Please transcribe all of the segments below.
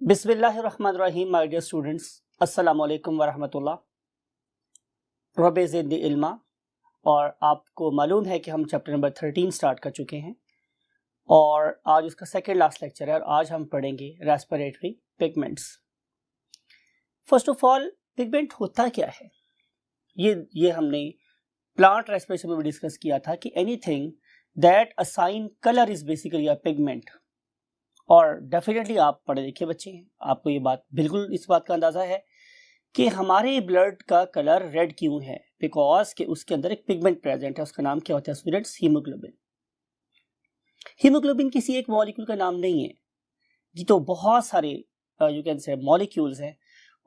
बिस्मिल्लाहिर्रहमानिर्रहीम my dear students, अस्सलाम वालेकुम वरहमतुल्लाह। रब्बे ज़िदनी इल्मा। और आपको मालूम है कि हम चैप्टर नंबर 13 स्टार्ट कर चुके हैं और आज उसका सेकेंड लास्ट लेक्चर है और आज हम पढ़ेंगे respiratory pigments. First of all, pigment होता क्या है? ये हमने प्लांट रेस्पिरेशन में भी डिस्कस किया था कि anything that assign colour is basically a pigment. और डेफिनेटली आप पढ़े लिखे बच्चे हैं, आपको ये बात बिल्कुल इस बात का अंदाजा है कि हमारे ब्लड का कलर रेड क्यों है, बिकॉज कि उसके अंदर एक पिगमेंट प्रेजेंट है। उसका नाम क्या होता है स्टूडेंट्स? हीमोग्लोबिन। हीमोग्लोबिन किसी एक मॉलिक्यूल का नाम नहीं है जी, तो बहुत सारे यू कैन से मॉलिक्यूल्स हैं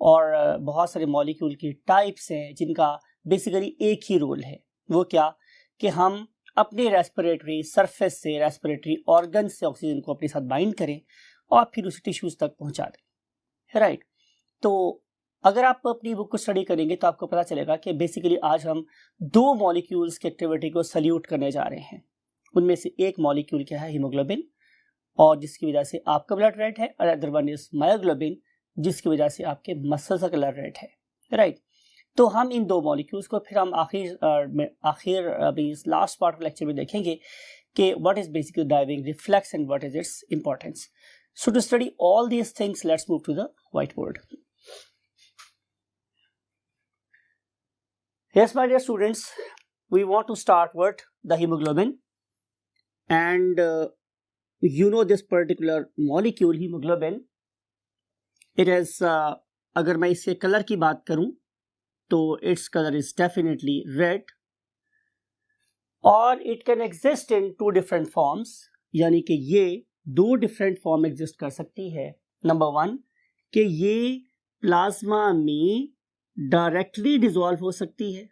और बहुत सारे मॉलिक्यूल की टाइप्स हैं जिनका बेसिकली एक ही रोल है। वो क्या कि हम अपने रेस्पिरेटरी सरफेस से, रेस्पिरेटरी ऑर्गन से ऑक्सीजन को अपने साथ बाइंड करें और फिर उसे टिश्यूज तक पहुंचा दें, राइट। तो अगर आप अपनी बुक को स्टडी करेंगे तो आपको पता चलेगा कि बेसिकली आज हम दो मॉलिक्यूल्स की एक्टिविटी को सल्यूट करने जा रहे हैं। उनमें से एक मॉलिक्यूल क्या है? हीमोग्लोबिन, और जिसकी वजह से आपका ब्लड रेड है, और अदर वन इज मायोग्लोबिन, जिसकी वजह से आपके मसल का कलर रेड है, राइट। तो हम इन दो मॉलिक्यूल्स को फिर हम आखिर अभी इस लास्ट पार्ट ऑफ लेक्चर में देखेंगे कि what is basically driving reflex and what is its importance. So to study all these things, let's move to the white board. Yes, my dear students, we want to start with the hemoglobin, and you know this particular molecule hemoglobin. It is अगर मैं इसके colour की बात करूं तो its color is definitely red, और it can exist in two different forms, यानी कि ये दो डिफरेंट फॉर्म एग्जिस्ट कर सकती है। नंबर वन कि ये प्लाज्मा में डायरेक्टली डिसॉल्व हो सकती है,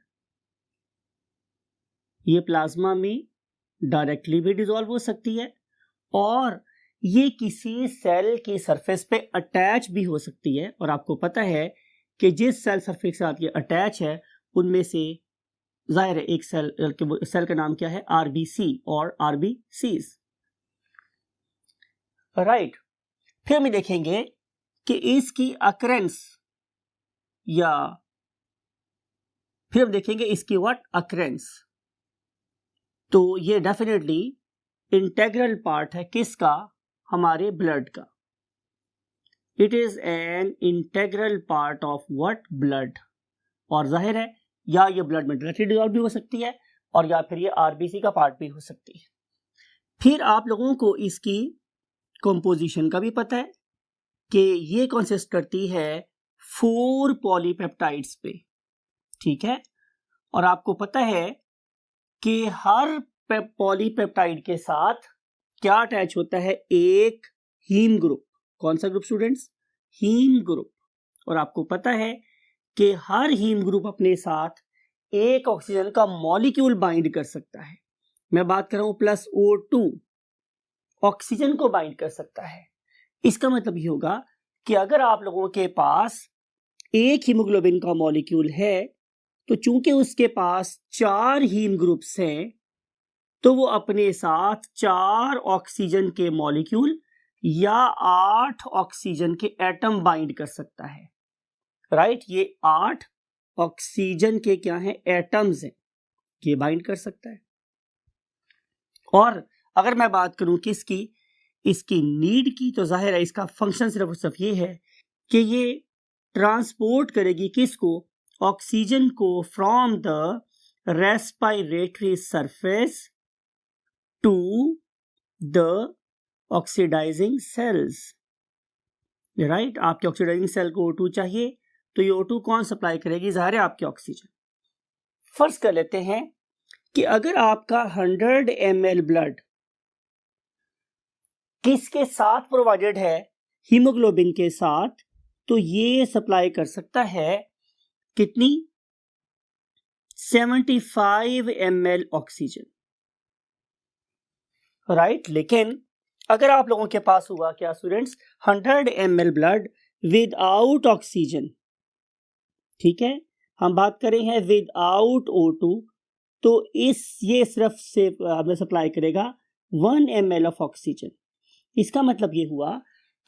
ये प्लाज्मा में डायरेक्टली भी डिसॉल्व हो सकती है, और ये किसी सेल की सरफेस पे अटैच भी हो सकती है। और आपको पता है कि जिस सेल सरफेस के साथ ये अटैच है उनमें से जाहिर है एक सेल का नाम क्या है? आरबीसी और आरबीसीज, राइट। फिर हम देखेंगे कि इसकी अकरेंस, या फिर हम देखेंगे इसकी व्हाट अकरेंस। तो ये डेफिनेटली इंटेग्रल पार्ट है किसका? हमारे ब्लड का। It is an integral part of what? Blood. और जाहिर है या ये ब्लड में डायरेक्टली डिसॉल्व भी हो सकती है और या फिर ये आरबीसी का पार्ट भी हो सकती है। फिर आप लोगों को इसकी कंपोजिशन का भी पता है कि ये कंसिस्ट करती है 4 पॉलीपेप्टाइड्स पे, ठीक है। और आपको पता है कि हर पॉलीपेप्टाइड के साथ क्या अटैच होता है? एक हीम ग्रुप। कौन सा ग्रुप स्टूडेंट्स? Haem group. और आपको पता है कि हर हीम ग्रुप अपने साथ एक ऑक्सीजन का मॉलिक्यूल बाइंड कर सकता है। मैं बात कर रहा हूं +O2, ऑक्सीजन को बाइंड कर सकता है। इसका मतलब ये होगा कि अगर आप लोगों के पास एक हीमोग्लोबिन का मॉलिक्यूल है तो चूंकि उसके पास 4 हीम ग्रुप्स हैं तो वो अपने साथ 4 ऑक्सीजन के मॉलिक्यूल या 8 ऑक्सीजन के एटम बाइंड कर सकता है, राइट। ये 8 ऑक्सीजन के क्या हैं? एटम्स हैं, ये बाइंड कर सकता है। और अगर मैं बात करूं किसकी? इसकी नीड की, तो जाहिर है इसका फंक्शन सिर्फ और सिर्फ ये है कि ये ट्रांसपोर्ट करेगी किसको? ऑक्सीजन को from the respiratory surface to the oxidising cells, right. आपके ऑक्सीडाइजिंग सेल को O2 चाहिए, तो ये O2 कौन सप्लाई करेगी? जाहिर है आपके ऑक्सीजन। फर्ज कर लेते हैं कि अगर आपका 100 ml ब्लड किसके साथ प्रोवाइडेड है? हीमोग्लोबिन के साथ, तो ये सप्लाई कर सकता है कितनी? 75 ml ऑक्सीजन, राइट। लेकिन अगर आप लोगों के पास हुआ क्या students? 100 ml blood without oxygen, ठीक है, हम बात करें हैं विदाउट O2, तो ये सिर्फ से हमें सप्लाई करेगा 1 ml ऑफ ऑक्सीजन। इसका मतलब ये हुआ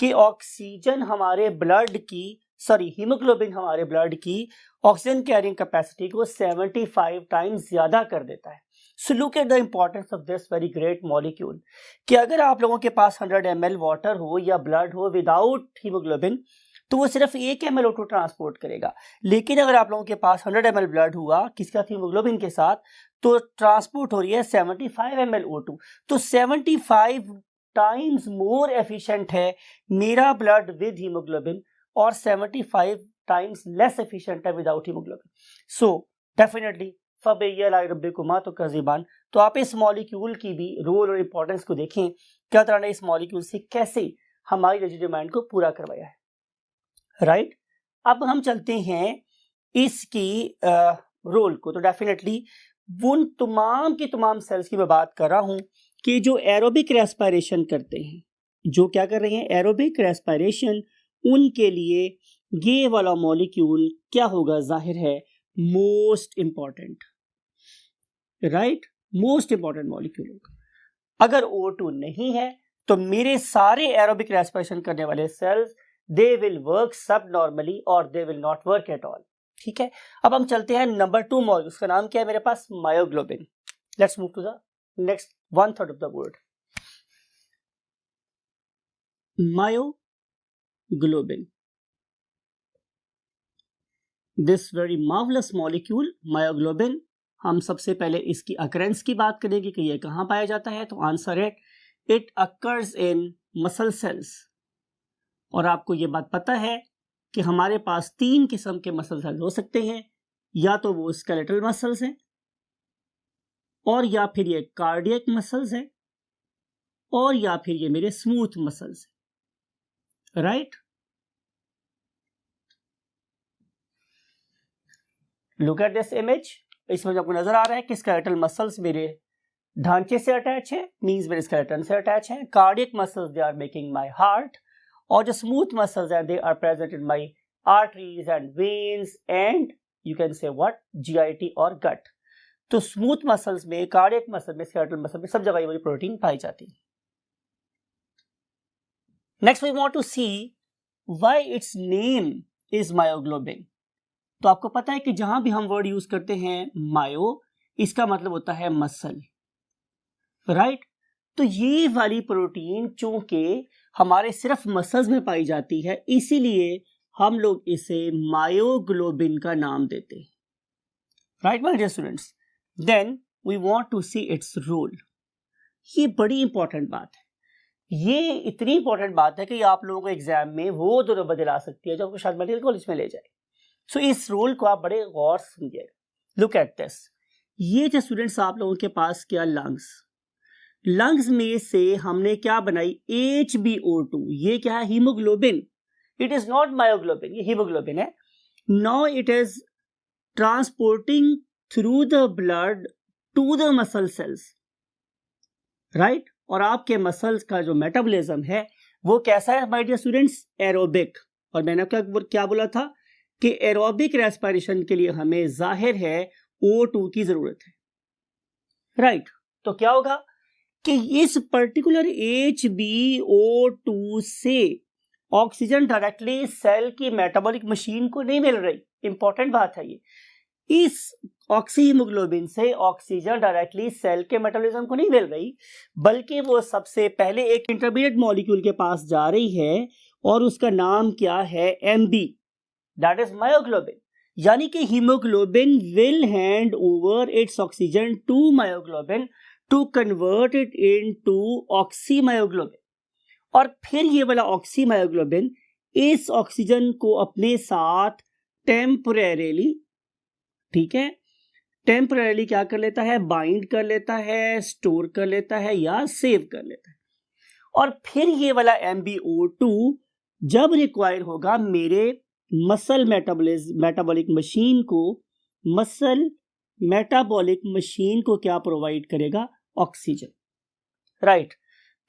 कि ऑक्सीजन हमारे ब्लड की हीमोग्लोबिन हमारे ब्लड की ऑक्सीजन कैरिंग कैपेसिटी को 75 टाइम्स ज्यादा कर देता है। So look at the importance of this very great molecule कि अगर आप लोगों के पास 100 ml वाटर हो या ब्लड हो विदाउट हीमोग्लोबिन तो वो सिर्फ 1 ml O2 ट्रांसपोर्ट करेगा, लेकिन अगर आप लोगों के पास 100 ml ब्लड हुआ किसके साथ, हीमोग्लोबिन के साथ, तो ट्रांसपोर्ट हो रही है 75 ml O2। तो 75 टाइम्स मोर एफिशिएंट है मेरा ब्लड विद हीमोग्लोबिन और 75 टाइम्स लेस एफिशिएंट है विदाउट हीमोग्लोबिन। सो डेफिनेटली तो आप इस मॉलिक्यूल की भी रोल और इंपॉर्टेंस को देखें, क्या तरह ने इस मॉलिक्यूल से कैसे हमारी एनर्जी डिमांड को पूरा करवाया है। राइट, अब हम चलते हैं इसकी रोल को। तो डेफिनेटली उन तमाम की तमाम सेल्स की मैं बात कर रहा हूं कि जो एरोबिक रेस्पिरेशन करते हैं, जो क्या कर रहे हैं, एरोबिक रेस्पिरेशन, उनके लिए ये वाला मॉलिक्यूल क्या होगा, जाहिर है most important, right, most important molecule होगा। अगर O2 नहीं है तो मेरे सारे एरोबिक रेस्पिरेशन करने वाले सेल्स दे विल वर्क सब नॉर्मली और they will not work at all. ठीक है, अब हम चलते हैं नंबर 2 मॉलिक्यूल, उसका नाम क्या है मेरे पास, myoglobin. Let's move to the next 1/3 of the word. Myoglobin, this very marvellous molecule myoglobin. हम सबसे पहले इसकी अकरेंस की बात करेंगे कि यह कहां पाया जाता है। तो आंसर है it occurs in muscle cells. और आपको यह बात पता है कि हमारे पास 3 किस्म के मसल सेल्स हो सकते हैं, या तो वो स्केलेटल मसल्स हैं, और या फिर ये कार्डियक मसल्स हैं, और या फिर ये मेरे स्मूथ मसल्स हैं। Right, look at this image. इसमें आपको नजर आ रहा है कि स्केलेटल मसल्स मेरे ढांचे से अटैच है, मींस मेरे स्केलेटन से अटैच है। Cardiac muscles they are making my heart, और जो स्मूथ मसल्स हैं they are present in my arteries and veins and you can say what, GIT और गट। तो स्मूथ मसल्स में, कार्डियक मसल में, स्केलेटल मसल में सब जगह ये वाली प्रोटीन पाई जाती है। Next we want to see why its name is myoglobin. तो आपको पता है कि जहां भी हम वर्ड यूज करते हैं मायो, इसका मतलब होता है मसल, राइट। तो ये वाली प्रोटीन चूंकि हमारे सिर्फ मसल्स में पाई जाती है, इसीलिए हम लोग इसे मायोग्लोबिन का नाम देते हैं, right my dear students. Then we want to see its role. ये बड़ी इंपॉर्टेंट बात है, ये इतनी इंपॉर्टेंट बात है कि आप लोगों को एग्जाम में वो दो नंबर दिला सकती है जो आपको शायद मेडिकल कॉलेज में ले जाए। सो इस रोल को आप बड़े गौर से समझिएगा। लुक एट दिस, ये जो स्टूडेंट्स आप लोगों के पास क्या, लंग्स में से हमने क्या बनाई, HbO2। ये क्या है, haemoglobin. It is not myoglobin, ये हीमोग्लोबिन है। Now it is transporting through the blood to the muscle cells, right. और आपके मसल्स का जो मेटाबॉलिज्म है वो कैसा है माय डियर स्टूडेंट्स, एरोबिक। और मैंने क्या बोला था कि एरोबिक रेस्पिरेशन के लिए हमें जाहिर है O2 की जरूरत है, राइट। तो क्या होगा कि इस पर्टिकुलर HbO2 से ऑक्सीजन डायरेक्टली सेल की मेटाबॉलिक मशीन को नहीं मिल रही। इंपॉर्टेंट बात है ये, इस ऑक्सीहीमोग्लोबिन से ऑक्सीजन डायरेक्टली सेल के मेटाबॉलिज्म को नहीं मिल रही, बल्कि वो सबसे पहले एक इंटरमीडिएट मॉलिक्यूल के पास जा रही है और उसका नाम क्या है, MB, दैट इज मायोग्लोबिन। यानी कि haemoglobin will hand over its oxygen to myoglobin to convert it into oxymyoglobin, और फिर ये वाला ऑक्सीमायोग्लोबिन इस ऑक्सीजन को अपने साथ टेम्परेरीली, ठीक है, टेम्परेरीली क्या कर लेता है, बाइंड कर लेता है, स्टोर कर लेता है या सेव कर लेता है। और फिर ये वाला MbO2 जब रिक्वायर होगा मेरे मसल मेटाबॉलिक मशीन को क्या प्रोवाइड करेगा, ऑक्सीजन, राइट।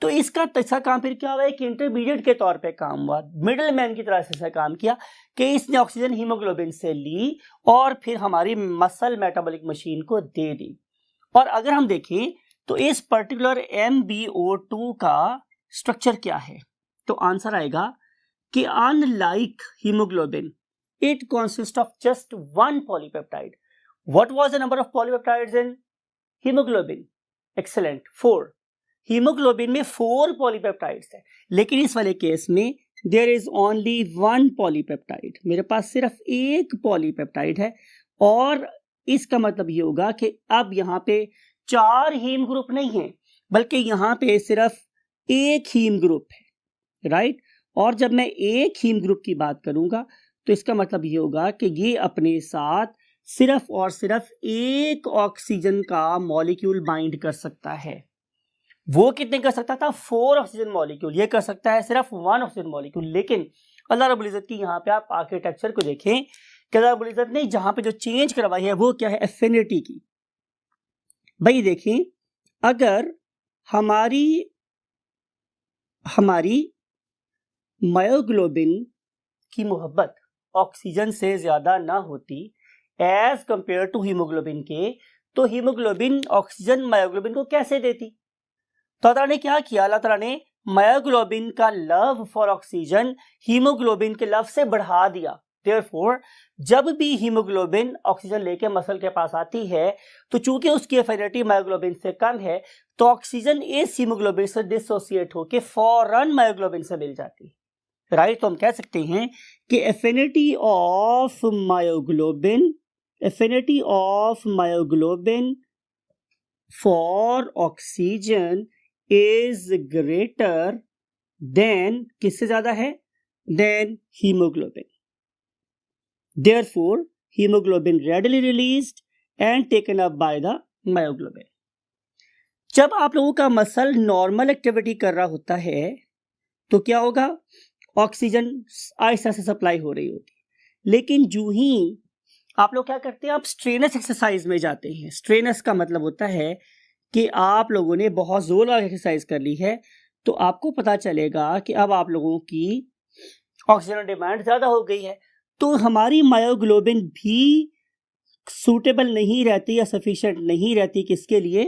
तो इसका काम फिर क्या हुआ, एक इंटरमीडिएट के तौर पे काम हुआ, मिडिल मैन की तरह से काम किया कि इसने ऑक्सीजन हीमोग्लोबिन से ली और फिर हमारी मसल मेटाबॉलिक मशीन को दे दी। और अगर हम देखें तो इस पर्टिकुलर MbO2 का स्ट्रक्चर क्या है, तो आंसर आएगा कि unlike haemoglobin it consist of just one polypeptide. What was the number of polypeptides in haemoglobin? Excellent, 4. Haemoglobin में 4 पॉलीपेप्टाइड्स है, लेकिन इस वाले केस में देयर इज ओनली 1 पॉलीपेप्टाइड. मेरे पास सिर्फ एक पॉलीपेप्टाइड है, और इसका मतलब ये होगा कि अब यहाँ पे 4 हीम ग्रुप नहीं है, बल्कि यहाँ पे सिर्फ एक हीम ग्रुप है, राइट. और जब मैं एक हीम ग्रुप की बात करूंगा तो इसका मतलब ये होगा कि ये अपने साथ सिर्फ और सिर्फ एक ऑक्सीजन का मॉलिक्यूल बाइंड कर सकता है. वो कितने कर सकता था? 4 ऑक्सीजन मॉलिक्यूल. ये कर सकता है सिर्फ 1 ऑक्सीजन मॉलिक्यूल. लेकिन अल्लाह रब्बुल इज्जत की यहाँ पे आप आर्किटेक्चर को देखें कि अल्लाह रब्बुल इज्जत ने जहां पे जो चेंज करवाई है वो क्या है? एफिनिटी की. भाई देखें, अगर हमारी मायोग्लोबिन की मोहब्बत ऑक्सीजन से ज्यादा ना होती एज कंपेयर टू हीमोग्लोबिन के, तो हीमोग्लोबिन ऑक्सीजन मायोग्लोबिन को कैसे देती? तो अल्लाह ने क्या किया? अल्लाह ताला ने मायोग्लोबिन का लव फॉर ऑक्सीजन हीमोग्लोबिन के लव से बढ़ा दिया. देयरफॉर जब भी हीमोग्लोबिन ऑक्सीजन लेके मसल के पास आती है, तो चूंकि उसकी एफिनिटी मायोग्लोबिन से कम है, तो ऑक्सीजन इस हीमोग्लोबिन से डिसोसिएट होके फौरन मायोग्लोबिन से मिल जाती है, राइट. तो हम कह सकते हैं कि affinity of myoglobin for oxygen is greater than, किससे ज्यादा है? Than haemoglobin. Therefore, hemoglobin readily released and taken up by the myoglobin. जब आप लोगों का मसल नॉर्मल एक्टिविटी कर रहा होता है तो क्या होगा? ऑक्सीजन आहिस्ता से सप्लाई हो रही होती है. लेकिन जो ही आप लोग क्या करते हैं? आप स्ट्रेनस एक्सरसाइज में जाते हैं. स्ट्रेनस का मतलब होता है कि आप लोगों ने बहुत जोर लगा एक्सरसाइज कर ली है, तो आपको पता चलेगा कि अब आप लोगों की ऑक्सीजन डिमांड ज्यादा हो गई है, तो हमारी मायोग्लोबिन भी सूटेबल नहीं रहती या सफिशिएंट नहीं रहती. किसके लिए?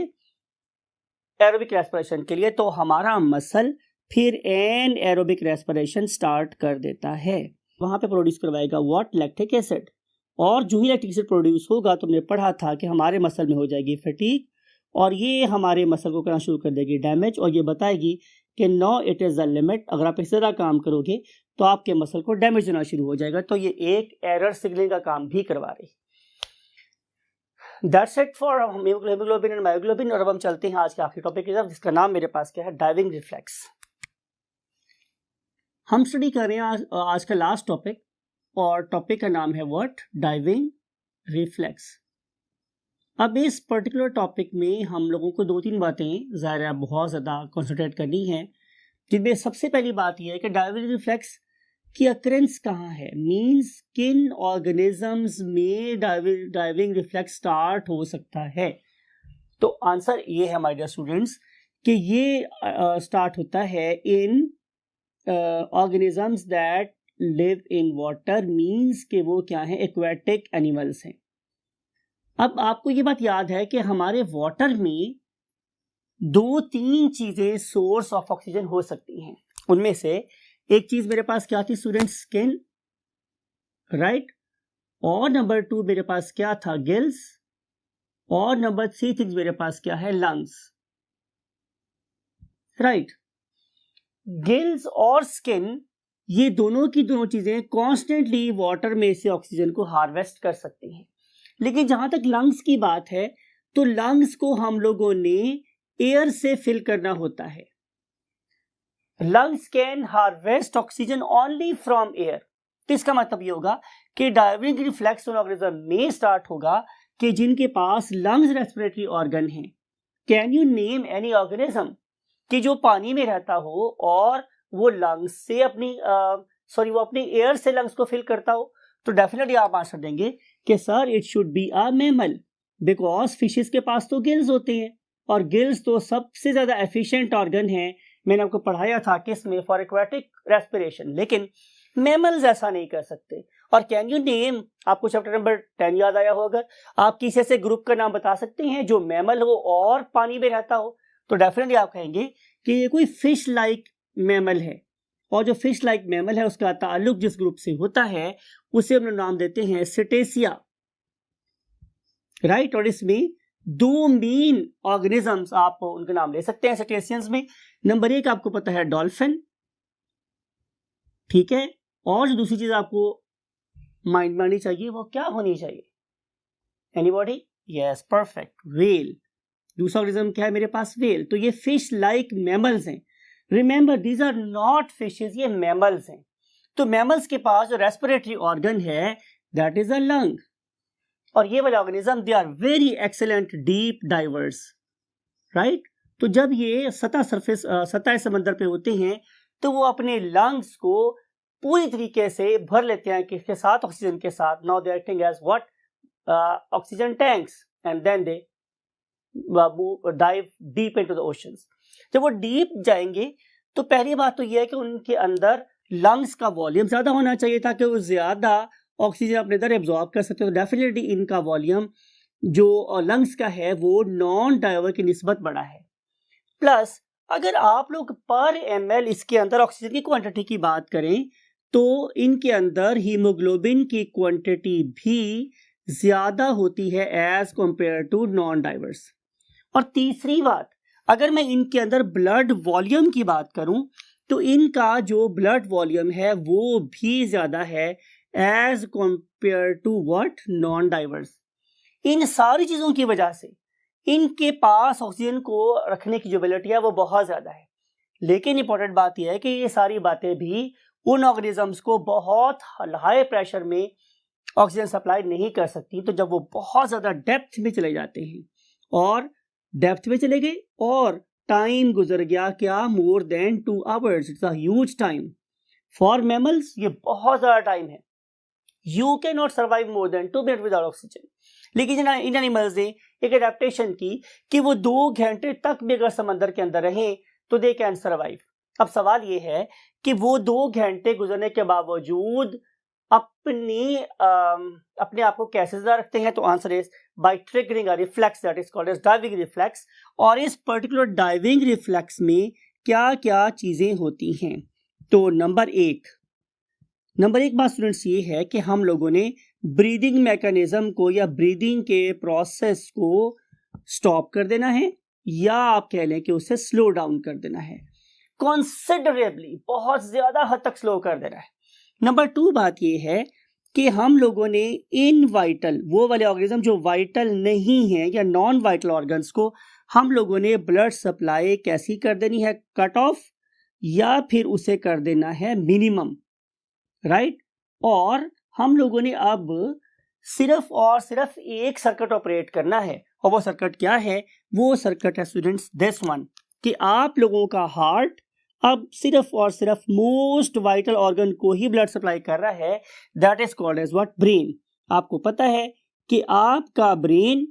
एरोबिक रेस्पिरेशन के लिए. तो हमारा मसल फिर एन एरोबिक रेस्पिरेशन स्टार्ट कर देता है. वहां पे प्रोड्यूस करवाएगा व्हाट? Lactic acid. और जो ही लैक्टिक एसिड प्रोड्यूस होगा, तुमने पढ़ा था कि हमारे मसल में हो जाएगी फटीग, और ये हमारे मसल को करना शुरू कर देगी डैमेज, और ये बताएगी कि no it is the limit. अगर आप इससे ज्यादा काम करोगे तो आपके मसल को डैमेज होना शुरू हो जाएगा. तो ये एक एरर सिग्नलिंग का काम भी करवा रही. That's it for haemoglobin and myoglobin. और अब हम चलते हैं आज के आखिरी टॉपिक की तरफ, जिसका नाम मेरे पास क्या है? Diving reflex. हम स्टडी कर रहे हैं आज का लास्ट टॉपिक, और टॉपिक का नाम है व्हाट? Diving reflex. अब इस पर्टिकुलर टॉपिक में हम लोगों को 2-3 बातें ज़ाहिर बहुत ज़्यादा कॉन्सेंट्रेट करनी है, जिनमें सबसे पहली बात यह है कि डाइविंग रिफ्लेक्स की अकरेंस कहाँ है. मींस किन ऑर्गेनिजम्स में डाइविंग रिफ्लेक्स स्टार्ट हो सकता है. तो आंसर ये है माय डियर स्टूडेंट्स कि ये स्टार्ट होता है in organisms that live in water. Means कि वो क्या है? एक्वेटिक एनिमल्स हैं. अब आपको ये बात याद है कि हमारे वाटर में 2-3 चीजें सोर्स ऑफ ऑक्सीजन हो सकती हैं. उनमें से एक चीज मेरे पास क्या थी स्टूडेंट? Skin, right. और नंबर 2 मेरे पास क्या था? गिल्स. और नंबर 3 थिंग्स मेरे पास क्या है? Lungs, right. गिल्स और स्किन, ये दोनों की दोनों चीजें कॉन्स्टेंटली वाटर में से ऑक्सीजन को हार्वेस्ट कर सकती हैं. लेकिन जहां तक लंग्स की बात है, तो लंग्स को हम लोगों ने एयर से फिल करना होता है. Lungs can harvest oxygen only from air. तो इसका मतलब ये होगा कि डाइविंग रिफ्लेक्स ऑर्गेनिज्म में स्टार्ट होगा कि जिनके पास लंग्स रेस्पिरेटरी ऑर्गन है. Can you name any organism कि जो पानी में रहता हो और वो लंग्स से वो अपनी एयर से लंग्स को फिल करता हो? तो डेफिनेटली आप आंसर देंगे कि sir it should be a mammal, because fishes के पास तो गिल्स होते हैं, और गिल्स तो सबसे ज्यादा एफिशिएंट ऑर्गन है. मैंने आपको पढ़ाया था किसमें? For aquatic respiration. लेकिन मैमल्स ऐसा नहीं कर सकते. और कैन यू नेम, आपको चैप्टर नंबर 10 याद आया हो, अगर आप किसी ऐसे ग्रुप का नाम बता सकते हैं जो मैमल हो और पानी में रहता हो, तो डेफिनेटली आप कहेंगे कि ये कोई फिश लाइक मैमल है. और जो फिश लाइक मैमल है उसका ताल्लुक जिस ग्रुप से होता है उसे हम लोग नाम देते हैं सिटेसिया, राइट। और इसमें दो मेन ऑर्गेनिजम्स आप उनके नाम ले सकते हैं सिटेशियंस में। नंबर एक आपको पता है डॉल्फिन, ठीक है, और जो दूसरी चीज आपको माइंड में आनी चाहिए वो क्या होनी चाहिए, एनीबॉडी? Yes, perfect, whale. दूसरा ऑर्गेनिज्म क्या है मेरे पास? व्हेल। तो ये फिश लाइक मैमल्स हैं। Remember these are not fishes, ये मैमल्स हैं। तो मैमल्स के पास जो रेस्पिरेटरी ऑर्गन है दैट इज अ लंग, और ये वाले organism they are very excellent deep divers, right. तो जब ये सतह समंदर पे होते हैं तो वो अपने लंग्स को पूरी तरीके से भर लेते हैं किसके साथ? ऑक्सीजन के साथ। Now they are acting as what? Oxygen tanks, and then they dive deep into the oceans. जब वो डीप जाएंगे तो पहली बात तो ये है कि उनके अंदर लंग्स का वॉल्यूम ज्यादा होना चाहिए ताकि वो ज्यादा ऑक्सीजन अपने अंदर एब्जॉर्ब कर सकते हो। तो डेफिनेटली इनका वॉल्यूम जो लंग्स का है वो नॉन डाइवर की निस्बत बड़ा है। प्लस अगर आप लोग पर ml इसके अंदर ऑक्सीजन की क्वांटिटी की बात करें तो इनके अंदर हीमोग्लोबिन की क्वांटिटी भी ज्यादा होती है as compared to non divers. और तीसरी बात, अगर मैं इनके अंदर ब्लड वॉल्यूम की बात करूं तो इनका जो ब्लड वॉल्यूम है वो भी ज्यादा है as compared to what? Non divers. इन सारी चीजों की वजह से इनके पास ऑक्सीजन को रखने की जो एबिलिटी है वो बहुत ज्यादा है। लेकिन इंपॉर्टेंट बात यह है कि ये सारी बातें भी उन ऑर्गेनिजम्स को बहुत हाई प्रेशर में ऑक्सीजन सप्लाई नहीं कर सकती। तो जब वो बहुत ज्यादा डेप्थ में चले जाते हैं और डेप्थ में चले गए और टाइम गुजर गया क्या? More than 2 hours. It's a huge time for mammals, ये बहुत ज्यादा टाइम है। You can not survive more than 2 minute without oxygen. लेकिन इन एनिमल्स ने एक एडेप्टेशन की कि वो 2 घंटे तक भी अगर समंदर के अंदर रहें तो दे कैन सर्वाइव। अब सवाल ये है कि वो 2 घंटे गुजरने के बावजूद अपने आप को कैसे जिंदा रखते हैं? तो answer is by triggering a reflex that is called as diving reflex. और इस पर्टिकुलर डाइविंग रिफ्लेक्स में क्या क्या चीजें होती हैं? तो नंबर एक बात स्टूडेंट्स ये है कि हम लोगों ने ब्रीदिंग मैकेनिज्म को या ब्रीदिंग के प्रोसेस को स्टॉप कर देना है, या आप कह लें कि उसे स्लो डाउन कर देना है। कंसिडरेबली, बहुत ज्यादा हद तक स्लो कर देना है। नंबर 2 बात ये है कि हम लोगों ने इन वाइटल, वो वाले ऑर्गेनिज्म जो वाइटल नहीं है या नॉन वाइटल ऑर्गन्स को हम लोगों ने ब्लड सप्लाई कैसी कर देनी है? कट ऑफ, या फिर उसे कर देना है मिनिमम, राइट। और हम लोगों ने अब सिर्फ और सिर्फ एक सर्किट ऑपरेट करना है, और वो सर्किट क्या है? वो सर्किट है स्टूडेंट्स दिस वन, कि आप लोगों का हार्ट अब सिर्फ और सिर्फ मोस्ट वाइटल ऑर्गन को ही ब्लड सप्लाई कर रहा है, that is called as what? Brain. आपको पता है कि आपका ब्रेन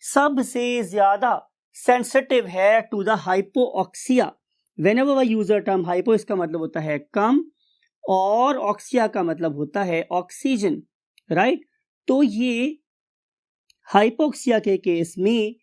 सबसे ज्यादा सेंसिटिव है to the hypoxia. Whenever we use the term hypo, इसका मतलब होता है कम, और ऑक्सिया का मतलब होता है ऑक्सीजन, राइट। तो ये हाइपोक्सिया के केस में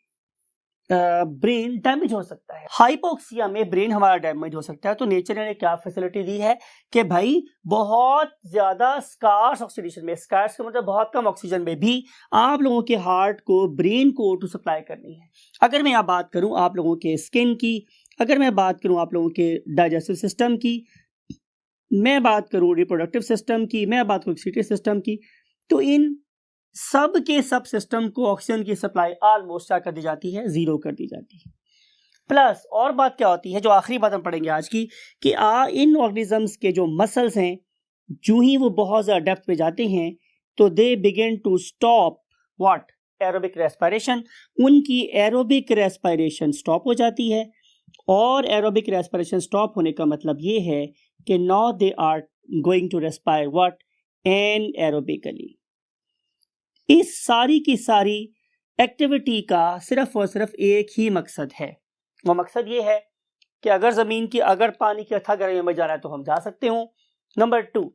ब्रेन डैमेज हो सकता है। हाइपोक्सिया में ब्रेन हमारा डैमेज हो सकता है। तो नेचर ने क्या फैसिलिटी दी है कि भाई बहुत ज्यादा स्कार्स ऑक्सीडेशन में, स्कार्स का मतलब बहुत कम ऑक्सीजन में भी आप लोगों के हार्ट को, ब्रेन को O2 सप्लाई करनी है। अगर मैं यहाँ बात करूं आप लोगों के स्किन की, अगर मैं बात करूं आप लोगों के डाइजेस्टिव सिस्टम की, मैं बात करूं रिप्रोडक्टिव सिस्टम की, मैं बात करूं एक्सक्रीटरी सिस्टम की, तो इन सब के सब सिस्टम को ऑक्सीजन की सप्लाई ऑलमोस्ट क्या कर दी जाती है? 0 कर दी जाती है। प्लस और बात क्या होती है, जो आखिरी बात हम पढ़ेंगे आज की, कि इन ऑर्गेनिजम्स के जो मसल्स हैं, जो ही वो बहुत ज्यादा डेप्थ पे जाते हैं तो they begin to stop what? Aerobic respiration. उनकी एरोबिक रेस्पिरेशन स्टॉप हो जाती है, और एरोबिक रेस्पिरेशन स्टॉप होने का मतलब ये है कि now they are going to respire what? Anaerobically. इस सारी की सारी एक्टिविटी का सिर्फ और सिर्फ एक ही मकसद है। वो मकसद ये है कि अगर पानी की अथाह गहराइयों में जाना है तो हम जा सकते हो। नंबर 2,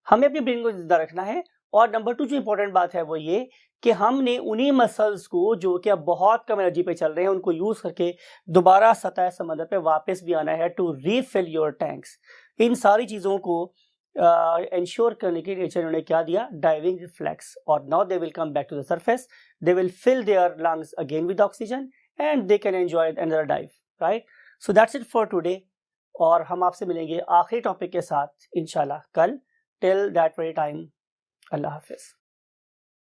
हमें अपने ब्रेन को जिंदा रखना है। और नंबर 2 जो इंपॉर्टेंट बात है वो ये कि हमने उन्हीं मसल्स को जो कि अब बहुत कम एनर्जी पे चल रहे हैं उनको यूज करके दोबारा सतह समंदर पे वापस भी आना है टू रीफिल योर टैंक्स। इन सारी चीज़ों को इंश्योर करने के लिए नेचर ने क्या दिया, डाइविंग रिफ्लेक्स, और now they will come back to the surface, they will fill their lungs again with oxygen and they can enjoy another dive, right. So that's it for today, और हम आपसे मिलेंगे आखिरी topic के साथ इंशाल्लाह कल। टिल दैट वेरी टाइम, अल्लाह हाफिज़।